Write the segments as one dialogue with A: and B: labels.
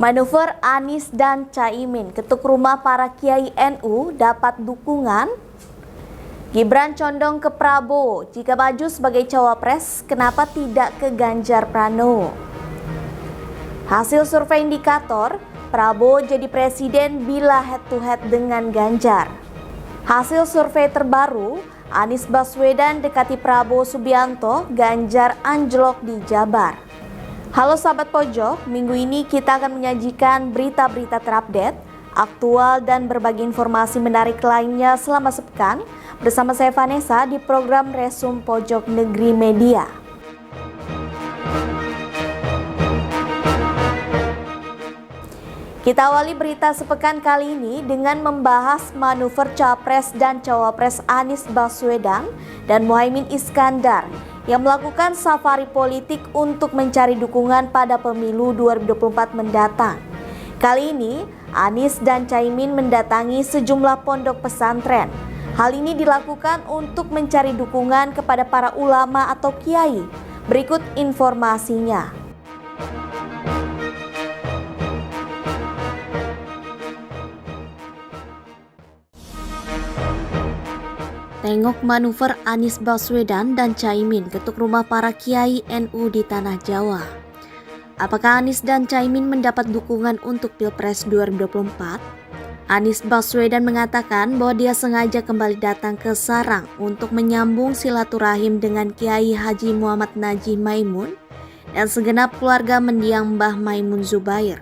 A: Manuver Anies dan Caimin, ketuk rumah para kiai NU dapat dukungan. Gibran condong ke Prabowo, jika maju sebagai cawapres, kenapa tidak ke Ganjar Pranowo? Hasil survei indikator, Prabowo jadi presiden bila head to head dengan Ganjar. Hasil survei terbaru, Anies Baswedan dekati Prabowo Subianto, Ganjar anjlok di Jabar. Halo sahabat Pojok, minggu ini kita akan menyajikan berita-berita terupdate, aktual dan berbagi informasi menarik lainnya selama sepekan bersama saya Vanessa di program Resum Pojok Negeri Media. Kita awali berita sepekan kali ini dengan membahas manuver Capres dan Cawapres Anies Baswedan dan Muhaimin Iskandar yang melakukan safari politik untuk mencari dukungan pada pemilu 2024 mendatang. Kali ini, Anies dan Caimin mendatangi sejumlah pondok pesantren. Hal ini dilakukan untuk mencari dukungan kepada para ulama atau kiai. Berikut informasinya. Tengok manuver Anies Baswedan dan Caimin ketuk rumah para kiai NU di Tanah Jawa. Apakah Anies dan Caimin mendapat dukungan untuk Pilpres 2024? Anies Baswedan mengatakan bahwa dia sengaja kembali datang ke Sarang untuk menyambung silaturahim dengan Kiai Haji Muhammad Najih Maimun dan segenap keluarga mendiang Mbah Maimun Zubair.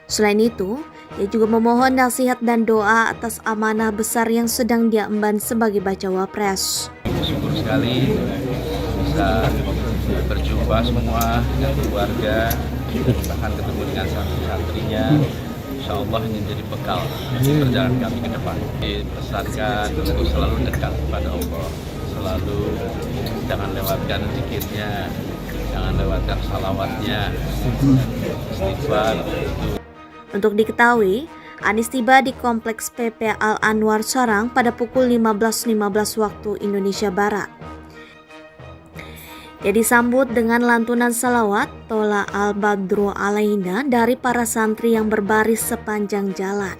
A: Selain itu, ia juga memohon nasihat dan doa atas amanah besar yang sedang dia emban sebagai bacawa pres.
B: Syukur sekali bisa berjumpa semua dengan keluarga, bahkan ketemu dengan santri-santrinya. Insya Allah ini menjadi bekal perjalanan kami ke depan. Dipesankan untuk selalu dekat kepada Allah, selalu jangan lewatkan zikirnya, jangan lewatkan salawatnya, istighfar.
A: Untuk diketahui, Anies tiba di Kompleks PP Al-Anwar Sarang pada pukul 15.15 waktu Indonesia Barat. Dia disambut dengan lantunan salawat Tola Al-Badru Alaina dari para santri yang berbaris sepanjang jalan.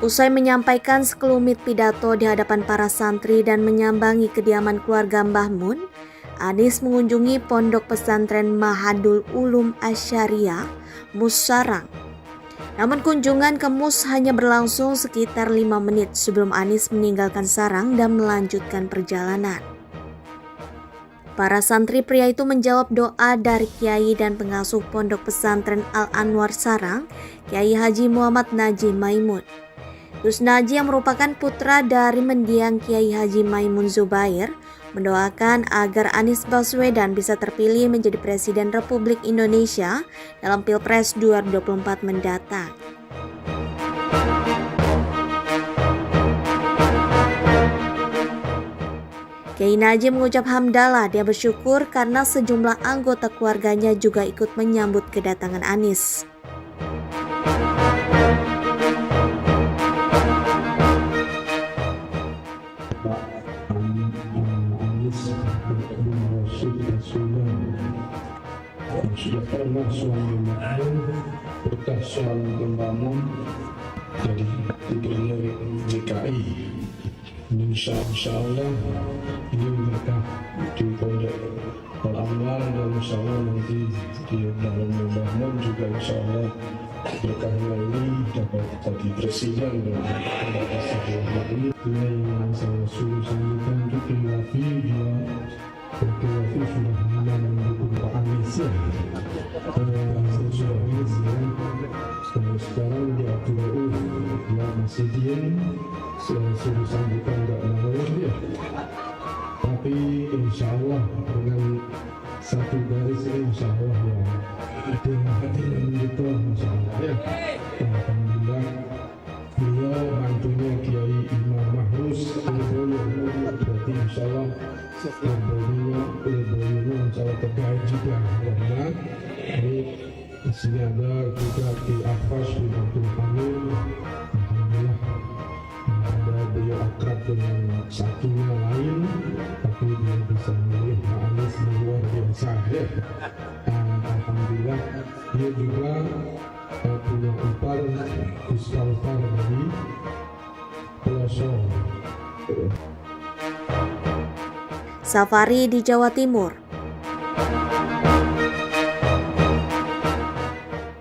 A: Usai menyampaikan sekelumit pidato di hadapan para santri dan menyambangi kediaman keluarga Mbah Mun, Anies mengunjungi pondok pesantren Mahadul Ulum Asyariah Mus Sarang. Namun kunjungan ke Mus hanya berlangsung sekitar 5 menit sebelum Anies meninggalkan Sarang dan melanjutkan perjalanan. Para santri pria itu menjawab doa dari Kiai dan pengasuh pondok pesantren Al-Anwar Sarang, Kiai Haji Muhammad Najih Maimun. Gus Najih yang merupakan putra dari mendiang Kiai Haji Maimun Zubair mendoakan agar Anies Baswedan bisa terpilih menjadi Presiden Republik Indonesia dalam Pilpres 2024 mendatang. Kiai Najih mengucap hamdalah, dia bersyukur karena sejumlah anggota keluarganya juga ikut menyambut kedatangan Anies.
C: Sudah pernah suami makmum, berkah suami pembangun, jadi gubernur DKI. Insya Allah ini berkah di pondok Al-Anwar dan insya Allah nanti di dalam membangun juga insya Allah berkahnya ini dapat jadi presiden dan dapat presiden ini. Itulah yang saya suruh sampaikan untuk Wafi, dia Wafi sudah mendukung Pak Anies ya. Sekarang dia Abdul dia masih diam, saya suruh sambutan enggak namanya dia. Tapi insya Allah dengan satu garis insya Allah ya dengan hati yang mendukung insya Allah ya. Alhamdulillah beliau bantunya Kiai Imam Mahrus berarti insya Allah Lebonya insya Allah terkait juga karena ini di sini ada juga di Afas bin Abdul Hamid. Alhamdulillah ada beliau akrab dengan satunya lain tapi dia bisa memilih Anies luar biasa ya. Alhamdulillah Dia juga punya upar istighfar dari pelosok.
A: Safari di Jawa Timur.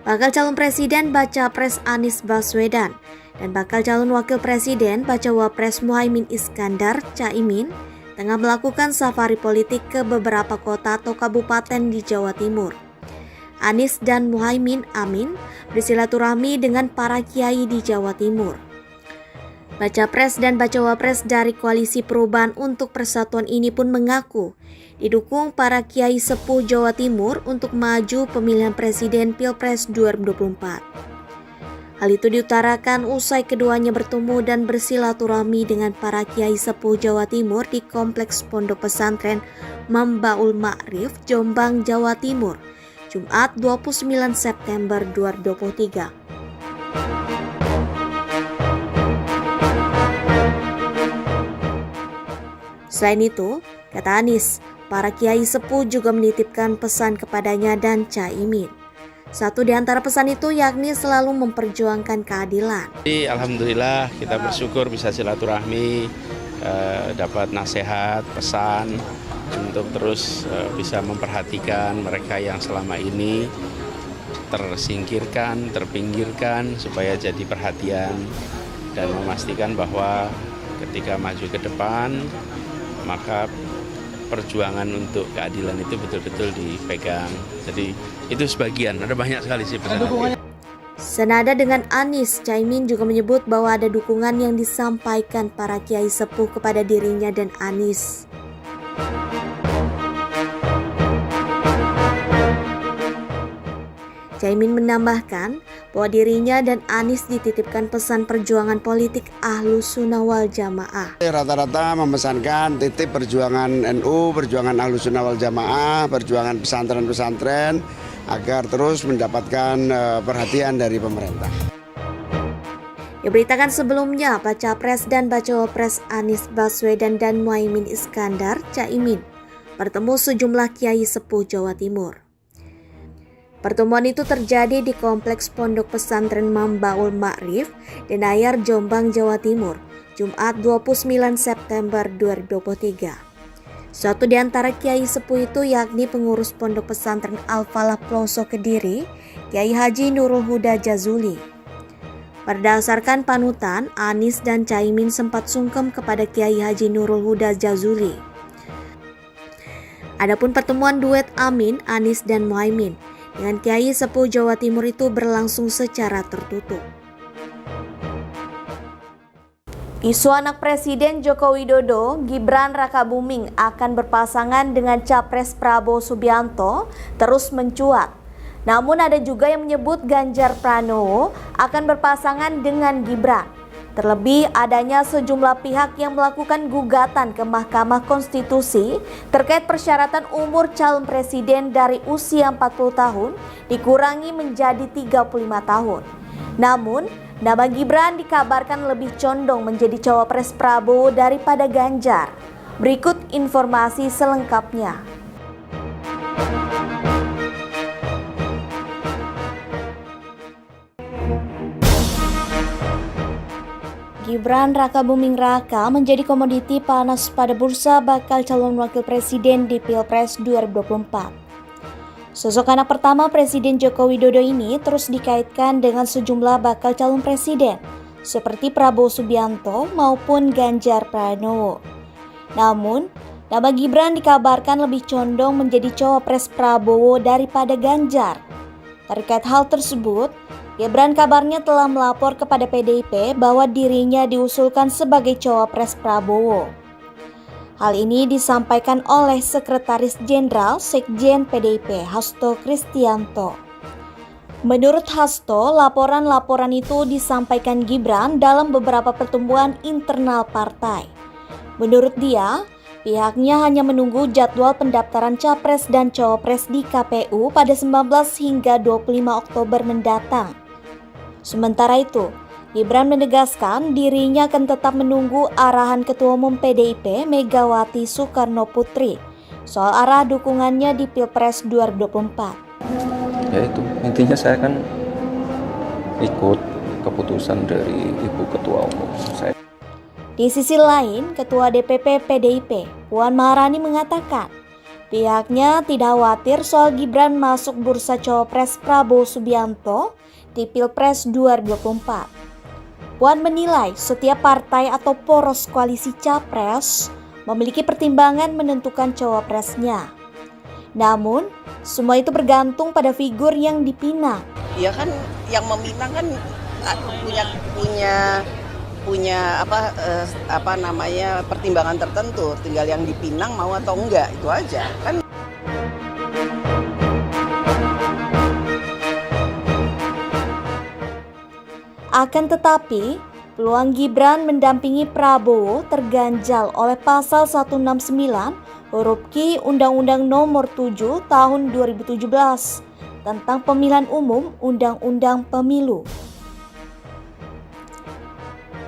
A: Bakal calon presiden baca pres Anies Baswedan dan bakal calon wakil presiden bacawa pres Muhaimin Iskandar Caimin tengah melakukan safari politik ke beberapa kota atau kabupaten di Jawa Timur. Anies dan Muhaimin Amin bersilaturahmi dengan para kiai di Jawa Timur. Baca pres dan bacawa pres dari Koalisi Perubahan untuk Persatuan ini pun mengaku didukung para kiai sepuh Jawa Timur untuk maju pemilihan presiden Pilpres 2024. Hal itu diutarakan usai keduanya bertemu dan bersilaturahmi dengan para kiai sepuh Jawa Timur di Kompleks Pondok Pesantren Mambaul Ma'rif, Jombang, Jawa Timur, Jumat 29 September 2023. Selain itu, kata Anies, para kiai sepuh juga menitipkan pesan kepadanya dan Caimin. Satu di antara pesan itu yakni selalu memperjuangkan keadilan.
D: Alhamdulillah kita bersyukur bisa silaturahmi, dapat nasihat, pesan untuk terus bisa memperhatikan mereka yang selama ini tersingkirkan, terpinggirkan supaya jadi perhatian dan memastikan bahwa ketika maju ke depan maka perjuangan untuk keadilan itu betul-betul dipegang. Jadi itu sebagian, ada banyak sekali sih pesan.
A: Senada dengan Anies, Caimin juga menyebut bahwa ada dukungan yang disampaikan para kiai sepuh kepada dirinya dan Anies. Caimin menambahkan bahwa dirinya dan Anies dititipkan pesan perjuangan politik Ahlus Sunnah wal Jamaah.
E: Rata-rata memesankan titip perjuangan NU, perjuangan Ahlus Sunnah wal Jamaah, perjuangan pesantren-pesantren agar terus mendapatkan perhatian dari pemerintah.
A: Diberitakan sebelumnya, baca pres dan bacawa pres Anies Baswedan dan Muhaimin Iskandar Caimin bertemu sejumlah kiai sepuh Jawa Timur. Pertemuan itu terjadi di Kompleks Pondok Pesantren Mambaul Ma'rif, Denayar, Jombang, Jawa Timur, Jumat 29 September 2023. Satu di antara kiai sepuh itu yakni pengurus Pondok Pesantren Al-Falah Pelosok Kediri, Kiai Haji Nurul Huda Jazuli. Berdasarkan panutan, Anies dan Caimin sempat sungkem kepada Kiai Haji Nurul Huda Jazuli. Adapun pertemuan duet Amin, Anies dan Muhaimin dengan kiai sepuh Jawa Timur itu berlangsung secara tertutup. Isu anak Presiden Joko Widodo, Gibran Rakabuming akan berpasangan dengan Capres Prabowo Subianto terus mencuat. Namun ada juga yang menyebut Ganjar Pranowo akan berpasangan dengan Gibran. Terlebih adanya sejumlah pihak yang melakukan gugatan ke Mahkamah Konstitusi terkait persyaratan umur calon presiden dari usia 40 tahun dikurangi menjadi 35 tahun. Namun, nama Gibran dikabarkan lebih condong menjadi cawapres Prabowo daripada Ganjar. Berikut informasi selengkapnya. Gibran Rakabuming Raka menjadi komoditi panas pada bursa bakal calon wakil presiden di Pilpres 2024. Sosok anak pertama Presiden Joko Widodo ini terus dikaitkan dengan sejumlah bakal calon presiden seperti Prabowo Subianto maupun Ganjar Pranowo. Namun, nama Gibran dikabarkan lebih condong menjadi cawapres Prabowo daripada Ganjar. Terkait hal tersebut, Gibran kabarnya telah melapor kepada PDIP bahwa dirinya diusulkan sebagai cawapres Prabowo. Hal ini disampaikan oleh Sekretaris Jenderal Sekjen PDIP Hasto Kristianto. Menurut Hasto, laporan-laporan itu disampaikan Gibran dalam beberapa pertemuan internal partai. Menurut dia, pihaknya hanya menunggu jadwal pendaftaran capres dan cawapres di KPU pada 19 hingga 25 Oktober mendatang. Sementara itu, Gibran menegaskan dirinya akan tetap menunggu arahan Ketua Umum PDIP Megawati Soekarno Putri soal arah dukungannya di Pilpres 2024.
F: Ya itu, intinya saya kan ikut keputusan dari Ibu Ketua Umum.
A: Di sisi lain, Ketua DPP PDIP, Puan Maharani mengatakan pihaknya tidak khawatir soal Gibran masuk bursa cawapres Prabowo Subianto di Pilpres 2024. Puan menilai setiap partai atau poros koalisi capres memiliki pertimbangan menentukan cawapresnya. Namun, semua itu bergantung pada figur yang dipinang.
G: Ya kan, yang meminang kan punya pertimbangan tertentu. Tinggal yang dipinang mau atau enggak, itu aja kan.
A: Akan tetapi, peluang Gibran mendampingi Prabowo terganjal oleh pasal 169 huruf Q Undang-Undang Nomor 7 Tahun 2017 tentang Pemilihan Umum Undang-Undang Pemilu.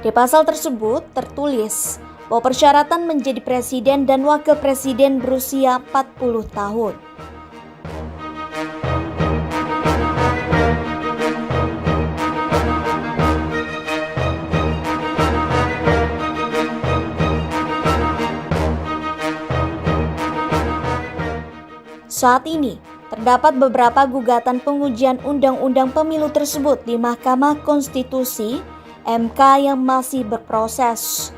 A: Di pasal tersebut tertulis bahwa persyaratan menjadi presiden dan wakil presiden berusia 40 tahun. Saat ini, terdapat beberapa gugatan pengujian undang-undang pemilu tersebut di Mahkamah Konstitusi (MK) yang masih berproses.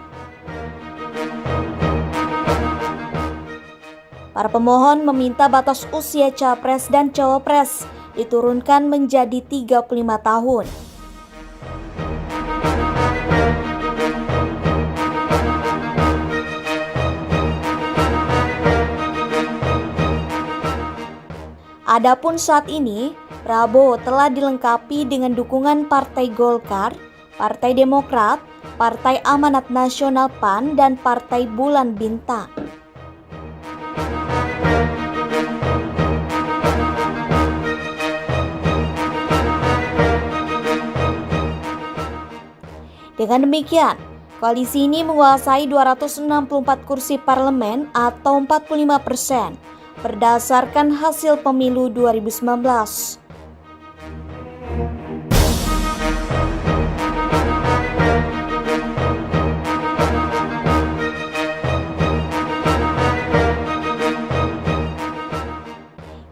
A: Para pemohon meminta batas usia capres dan cawapres diturunkan menjadi 35 tahun. Adapun saat ini, Prabowo telah dilengkapi dengan dukungan Partai Golkar, Partai Demokrat, Partai Amanat Nasional PAN, dan Partai Bulan Bintang. Dengan demikian, koalisi ini menguasai 264 kursi parlemen atau 45% berdasarkan hasil pemilu 2019.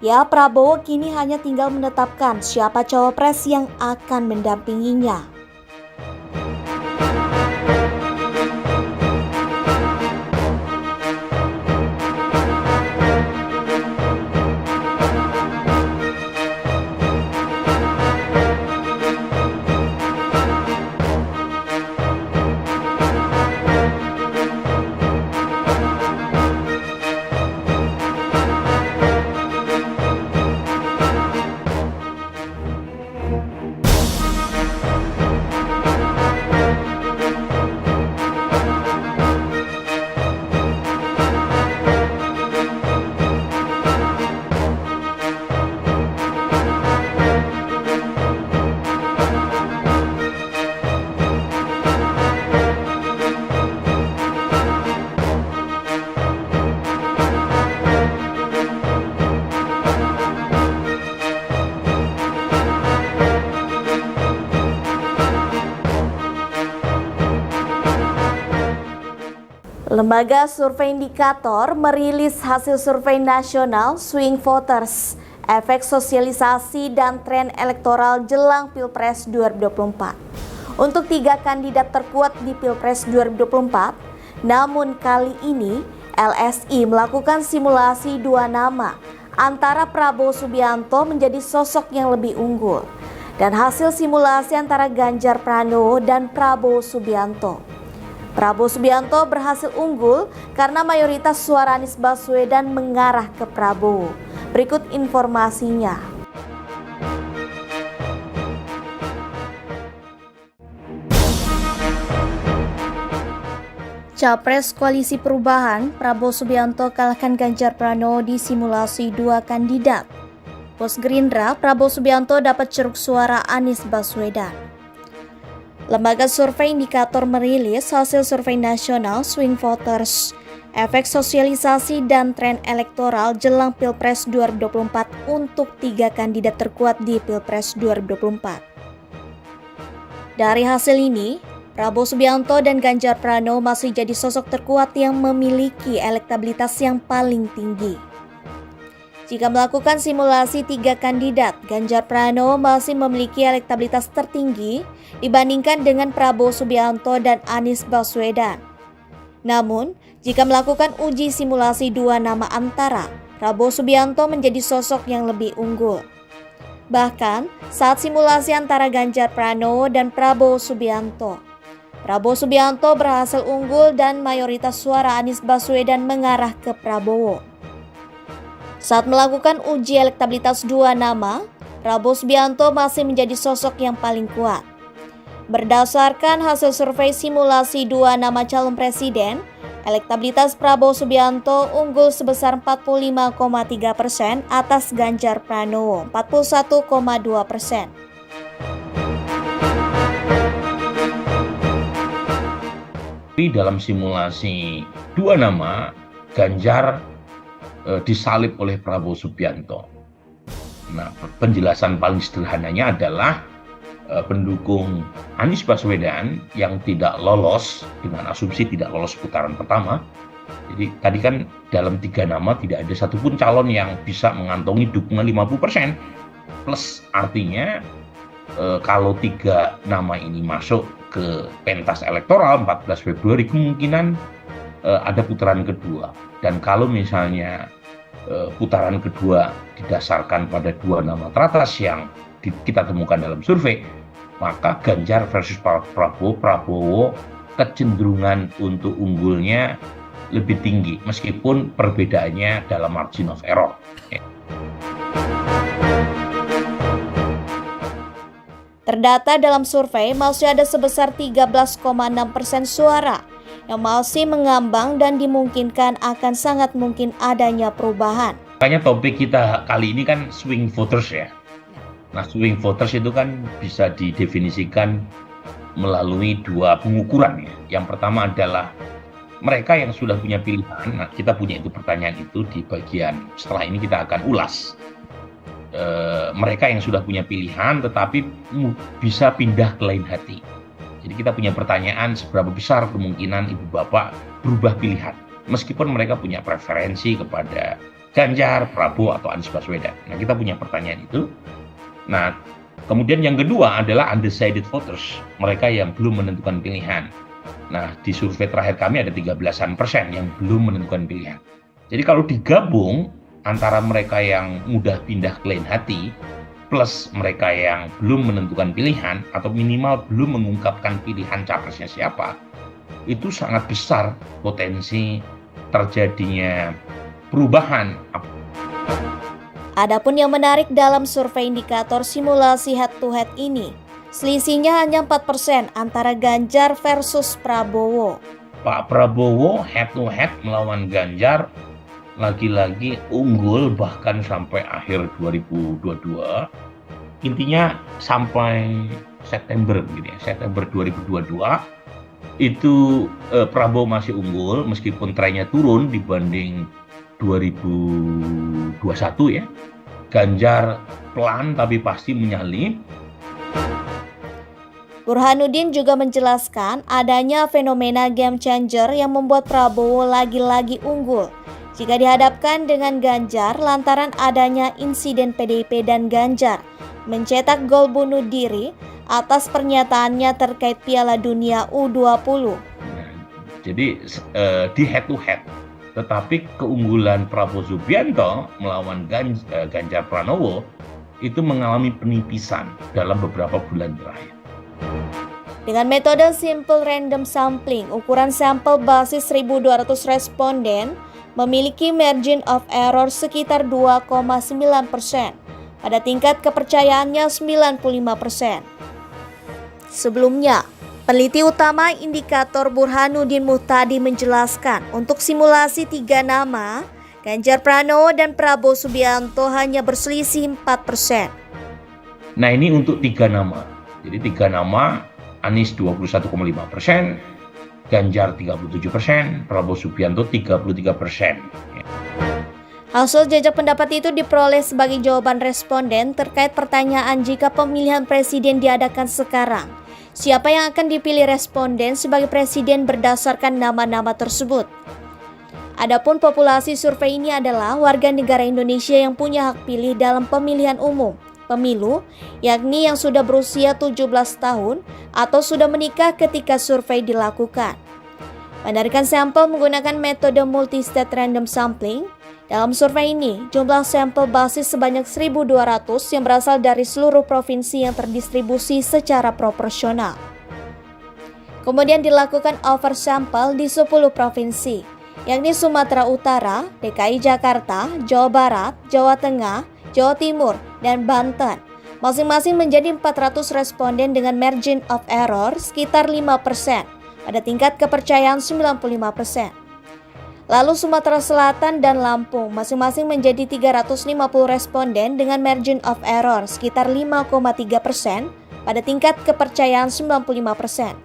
A: Ya, Prabowo kini hanya tinggal menetapkan siapa cawapres yang akan mendampinginya. Lembaga Survei Indikator merilis hasil survei nasional Swing Voters, efek sosialisasi dan tren elektoral jelang Pilpres 2024. Untuk 3 kandidat terkuat di Pilpres 2024, namun kali ini LSI melakukan simulasi 2 nama antara Prabowo Subianto menjadi sosok yang lebih unggul dan hasil simulasi antara Ganjar Pranowo dan Prabowo Subianto. Prabowo Subianto berhasil unggul karena mayoritas suara Anies Baswedan mengarah ke Prabowo. Berikut informasinya. Capres Koalisi Perubahan, Prabowo Subianto kalahkan Ganjar Pranowo di simulasi 2 kandidat. Pos Gerindra, Prabowo Subianto dapat ceruk suara Anies Baswedan. Lembaga Survei Indikator merilis hasil survei nasional Swing Voters. efek sosialisasi dan tren elektoral jelang Pilpres 2024 untuk 3 kandidat terkuat di Pilpres 2024. Dari hasil ini, Prabowo Subianto dan Ganjar Pranowo masih jadi sosok terkuat yang memiliki elektabilitas yang paling tinggi. Jika melakukan simulasi 3 kandidat, Ganjar Pranowo masih memiliki elektabilitas tertinggi dibandingkan dengan Prabowo Subianto dan Anies Baswedan. Namun, jika melakukan uji simulasi 2 nama antara, Prabowo Subianto menjadi sosok yang lebih unggul. Bahkan, saat simulasi antara Ganjar Pranowo dan Prabowo Subianto berhasil unggul dan mayoritas suara Anies Baswedan mengarah ke Prabowo. Saat melakukan uji elektabilitas 2 nama, Prabowo Subianto masih menjadi sosok yang paling kuat. Berdasarkan hasil survei simulasi 2 nama calon presiden, elektabilitas Prabowo Subianto unggul sebesar 45,3% atas Ganjar Pranowo 41,2%.
H: Dalam simulasi 2 nama, Ganjar disalib oleh Prabowo Subianto. Nah, penjelasan paling sederhananya adalah pendukung Anies Baswedan yang tidak lolos dengan asumsi tidak lolos putaran pertama. Jadi tadi kan dalam 3 nama tidak ada satupun calon yang bisa mengantongi dukungan 50%. Plus artinya kalau 3 nama ini masuk ke pentas elektoral 14 Februari kemungkinan ada putaran kedua. Dan kalau misalnya putaran kedua didasarkan pada 2 nama teratas yang kita temukan dalam survei, maka Ganjar versus Prabowo kecenderungan untuk unggulnya lebih tinggi meskipun perbedaannya dalam margin of error.
A: Terdata dalam survei masih ada sebesar 13,6% suara yang masih mengambang dan dimungkinkan akan sangat mungkin adanya perubahan.
H: Makanya topik kita kali ini kan swing voters ya. Nah, swing voters itu kan bisa didefinisikan melalui 2 pengukuran ya. Yang pertama adalah mereka yang sudah punya pilihan. Nah, kita punya itu pertanyaan itu di bagian setelah ini kita akan ulas. Mereka yang sudah punya pilihan tetapi bisa pindah ke lain hati. Jadi kita punya pertanyaan seberapa besar kemungkinan ibu bapak berubah pilihan meskipun mereka punya preferensi kepada Ganjar, Prabowo atau Anies Baswedan. Nah, kita punya pertanyaan itu. Nah, kemudian yang kedua adalah undecided voters, mereka yang belum menentukan pilihan. Nah, di survei terakhir kami ada 13% yang belum menentukan pilihan. Jadi kalau digabung antara mereka yang mudah pindah ke lain hati plus mereka yang belum menentukan pilihan atau minimal belum mengungkapkan pilihan capresnya siapa, itu sangat besar potensi terjadinya perubahan.
A: Adapun yang menarik dalam survei indikator simulasi head-to-head ini, selisihnya hanya 4% antara Ganjar versus Prabowo.
H: Pak Prabowo head-to-head melawan Ganjar lagi-lagi unggul bahkan sampai akhir 2022. Intinya sampai September gitu ya. September 2022 itu Prabowo masih unggul meskipun trennya turun dibanding 2021 ya. Ganjar pelan tapi pasti menyalip.
A: Burhanuddin juga menjelaskan adanya fenomena game changer yang membuat Prabowo lagi-lagi unggul jika dihadapkan dengan Ganjar lantaran adanya insiden PDIP dan Ganjar mencetak gol bunuh diri atas pernyataannya terkait Piala Dunia U20.
H: Jadi di head to head, tetapi keunggulan Prabowo Subianto melawan Ganjar Pranowo itu mengalami penipisan dalam beberapa bulan terakhir.
A: Dengan metode simple random sampling, ukuran sampel basis 1.200 responden memiliki margin of error sekitar 2,9%. Pada tingkat kepercayaannya 95%. Sebelumnya, peneliti utama indikator Burhanuddin Muhtadi menjelaskan untuk simulasi 3 nama, Ganjar Pranowo dan Prabowo Subianto hanya berselisih 4%.
H: Nah, ini untuk 3 nama. Jadi 3 nama, Anies 21,5%, Ganjar 37%, Prabowo Subianto 33%.
A: Hasil jajak pendapat itu diperoleh sebagai jawaban responden terkait pertanyaan jika pemilihan presiden diadakan sekarang. Siapa yang akan dipilih responden sebagai presiden berdasarkan nama-nama tersebut? Adapun populasi survei ini adalah warga negara Indonesia yang punya hak pilih dalam pemilihan umum, pemilu, yakni yang sudah berusia 17 tahun atau sudah menikah ketika survei dilakukan. Penarikan sampel menggunakan metode multi-state random sampling. Dalam survei ini, jumlah sampel basis sebanyak 1.200 yang berasal dari seluruh provinsi yang terdistribusi secara proporsional. Kemudian dilakukan oversample di 10 provinsi, yakni Sumatera Utara, DKI Jakarta, Jawa Barat, Jawa Tengah, Jawa Timur, dan Banten. Masing-masing menjadi 400 responden dengan margin of error sekitar 5%, pada tingkat kepercayaan 95%. Lalu Sumatera Selatan dan Lampung masing-masing menjadi 350 responden dengan margin of error sekitar 5,3% pada tingkat kepercayaan 95%.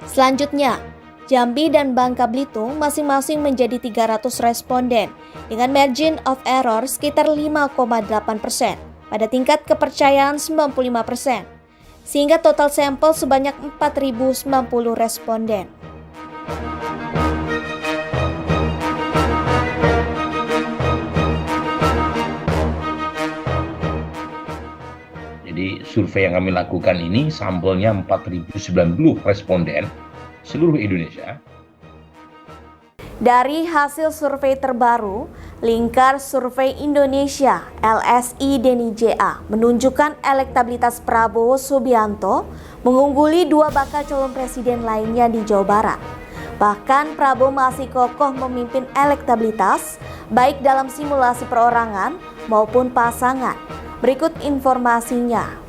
A: Selanjutnya, Jambi dan Bangka Belitung masing-masing menjadi 300 responden dengan margin of error sekitar 5,8% pada tingkat kepercayaan 95%, sehingga total sampel sebanyak 4.090 responden.
H: Jadi survei yang kami lakukan ini sampelnya 4.090 responden seluruh Indonesia.
A: Dari hasil survei terbaru, Lingkar Survei Indonesia LSI DNIJA menunjukkan elektabilitas Prabowo Subianto mengungguli 2 bakal calon presiden lainnya di Jawa Barat. Bahkan Prabowo masih kokoh memimpin elektabilitas baik dalam simulasi perorangan maupun pasangan. Berikut informasinya.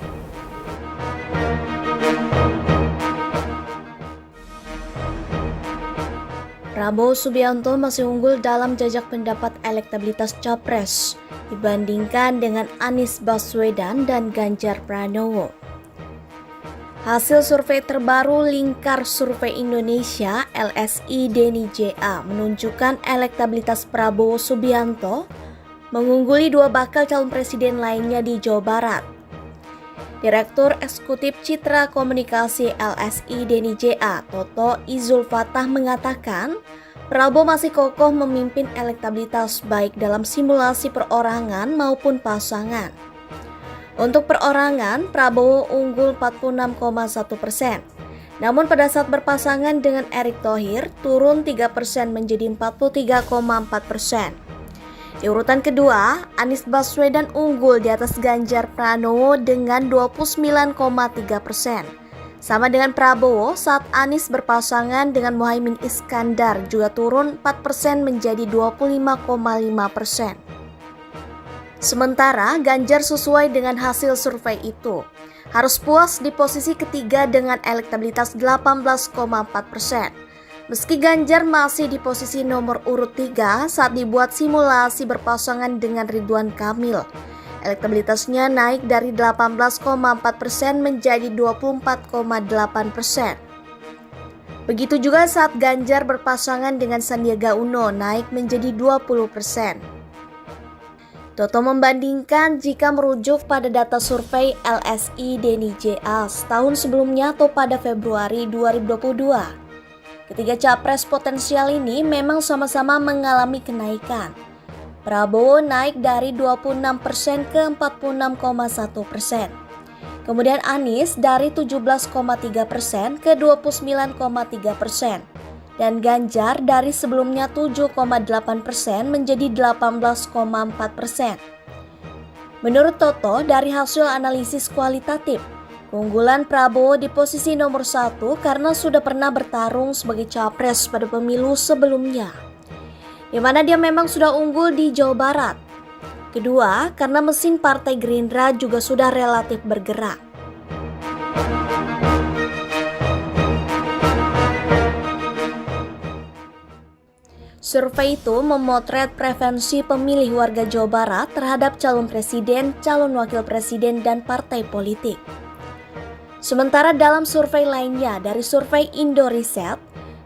A: Prabowo Subianto masih unggul dalam jajak pendapat elektabilitas Capres dibandingkan dengan Anies Baswedan dan Ganjar Pranowo. Hasil survei terbaru Lingkar Survei Indonesia LSI DNIJA menunjukkan elektabilitas Prabowo Subianto mengungguli 2 bakal calon presiden lainnya di Jawa Barat. Direktur Eksekutif Citra Komunikasi LSI DNIJA, Toto Izul Fatah mengatakan, Prabowo masih kokoh memimpin elektabilitas baik dalam simulasi perorangan maupun pasangan. Untuk perorangan, Prabowo unggul 46,1%. Namun pada saat berpasangan dengan Erick Thohir, turun 3% menjadi 43,4%. Di urutan kedua, Anies Baswedan unggul di atas Ganjar Pranowo dengan 29,3%. Sama dengan Prabowo saat Anies berpasangan dengan Muhaimin Iskandar juga turun 4% menjadi 25,5%. Sementara Ganjar sesuai dengan hasil survei itu harus puas di posisi ketiga dengan elektabilitas 18,4%. Meski Ganjar masih di posisi nomor urut 3 saat dibuat simulasi berpasangan dengan Ridwan Kamil. Elektabilitasnya naik dari 18,4% menjadi 24,8%. Begitu juga saat Ganjar berpasangan dengan Sandiaga Uno naik menjadi 20%. Toto membandingkan jika merujuk pada data survei LSI DNIJA setahun sebelumnya atau pada Februari 2022. Ketiga capres potensial ini memang sama-sama mengalami kenaikan. Prabowo naik dari 26% ke 46,1%. Kemudian Anies dari 17,3% ke 29,3%. Dan Ganjar dari sebelumnya 7,8% menjadi 18,4%. Menurut Toto, dari hasil analisis kualitatif, keunggulan Prabowo di posisi nomor 1 karena sudah pernah bertarung sebagai capres pada pemilu sebelumnya, di mana dia memang sudah unggul di Jawa Barat. Kedua, karena mesin Partai Gerindra juga sudah relatif bergerak. Survei itu memotret preferensi pemilih warga Jawa Barat terhadap calon presiden, calon wakil presiden, dan partai politik. Sementara dalam survei lainnya dari survei Indo Riset,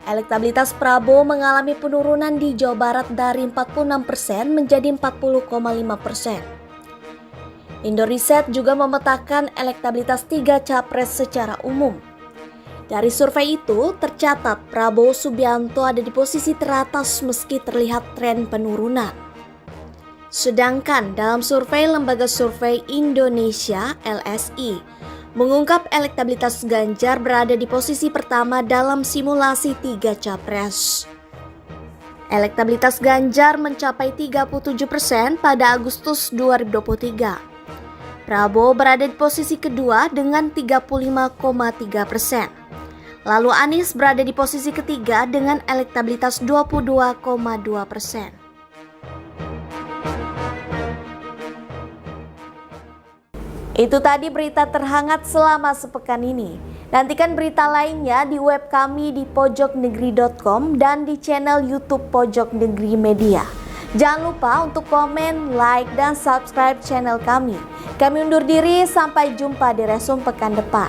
A: Elektabilitas Prabowo mengalami penurunan di Jawa Barat dari 46% menjadi 40,5%. Indoriset juga memetakan elektabilitas 3 capres secara umum. Dari survei itu, tercatat Prabowo Subianto ada di posisi teratas meski terlihat tren penurunan. Sedangkan dalam survei Lembaga Survei Indonesia (LSI) mengungkap elektabilitas Ganjar berada di posisi pertama dalam simulasi 3 capres. Elektabilitas Ganjar mencapai 37% pada Agustus 2023. Prabowo berada di posisi kedua dengan 35,3%. Lalu Anies berada di posisi ketiga dengan elektabilitas 22,2%. Itu tadi berita terhangat selama sepekan ini. Nantikan berita lainnya di web kami di pojoknegeri.com dan di channel YouTube Pojok Negeri Media. Jangan lupa untuk komen, like, dan subscribe channel kami. Kami undur diri, sampai jumpa di Resum pekan depan.